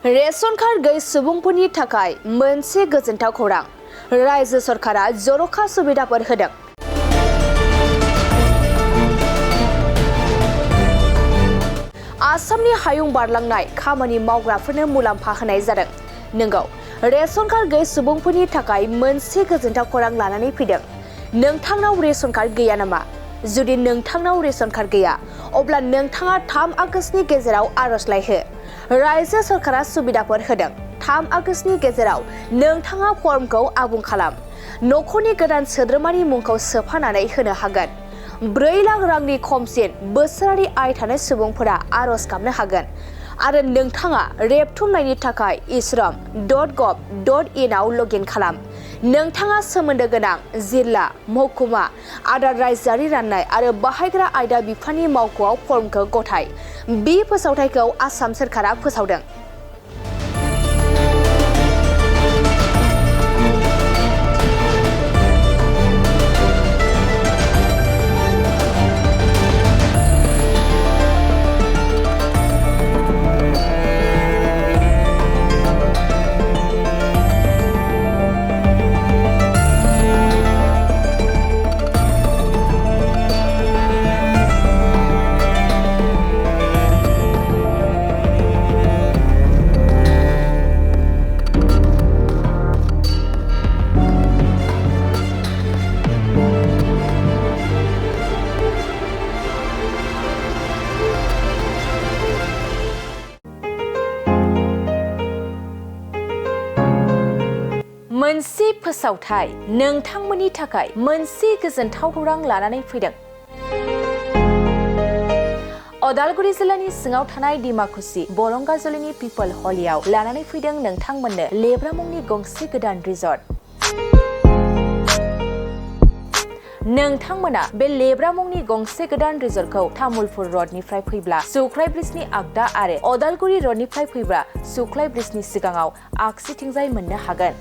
Ration card गैयै सुबुंफोरनि थाखाय मोनसे गोजोनथाव खौरां रायजो सरकारा जर'खा सुबिदाफोर होदों। आसामनि हायुं बारलांनाय खामानि मावग्राफोरनो मुलाम्फा होनाय जादों। नंगौ, रेशन कार्ड गैयै सुबुंफोरनि थाखाय मोनसे गोजोनथाव खौरां लानानै फैदों। नोंथांनाव रेशन कार्ड गैया नामा? जुदि नोंथांनाव रेशन कार्ड गैया, अब्ला नोंथाङा 3 आगस्तनि गेजेराव आर'जलाइ हो। रायजो सरकारा सुबिदाफोर होदों। 3 आगस्तनि गेजेराव नोंथाङा फर्मखौ आबुं खालाम। नखरनि गोदान सोद्रोमानि मुंखौ सोफानानै होनो हागोन। 4 लाख रांनि खमसिन बोसोरारि आय थानाय सुबुंफोरा आर'ज गाबनो हागोन। आरो नोंथाङा रेबथुमनायनि थाखाय isram.gov.in आव लगइन खालाम। नोंथाङा सोमोन्दो गोनां जिल्ला, महकुमा, आदार रायजोआरि राननाय आरो बाहायग्रा आयदा बिफाननि मावख'आव फर्मखौ गथाय। बे फोसावथायखौ आसाम सोरखारा फोसावदों। मोनसे फोसावथाय नोंथांमोननि थाखाय मोनसे गोजोनथाव खौरां लानानै फैदों। अदालगुरि जिल्लानि सिङाव थानाय डिमाकुसि बरंगाजुलिनि पिपल हलियाव लानानै फैदों नोंथांमोननो लेब्रा मुंनि गंसे गोदान रिजर्ट। नोंथांमोना बे लेब्रा मुंनि गंसे गोदान रिजर्टखौ तामुलपुर रडनिफ्राय फैब्ला सुख्लाय ब्रिजनि आगदा आरो अदालगुरि रडनिफ्राय फैब्ला सुख्लाय ब्रिजनि सिगाङाव आगसिथिंजाय मोननो हागोन।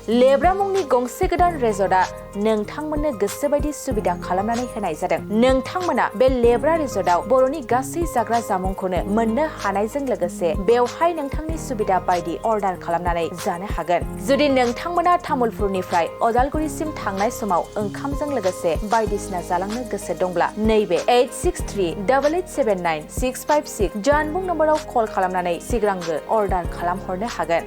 लेब्रा मुंनि गंसे गोदान रिजर्टआ नोंथांमोननो गोसोबायदि सुबिदा खालामनानै होनाय जादों। नोंथांमोना बे लेब्रा रिजर्टआव बर'नि गासै जाग्रा जामुंखौनो मोननो हानायजों लोगोसे बेवहाय नोंथांनि सुबिदा बायदि अर्डार खालामनानै जानो हागोन। जुदि नोंथांमोना तामुलपुरनिफ्राय अदालगुरिसिम थांनाय समाव ओंखामजों लोगोसे बायदिसिना जालांनो गोसो दंब्ला नैबे 8638879656 जानबुं नम्बराव कल खालामनानै सिगांग्रो अर्डार खालामहरनो हागोन।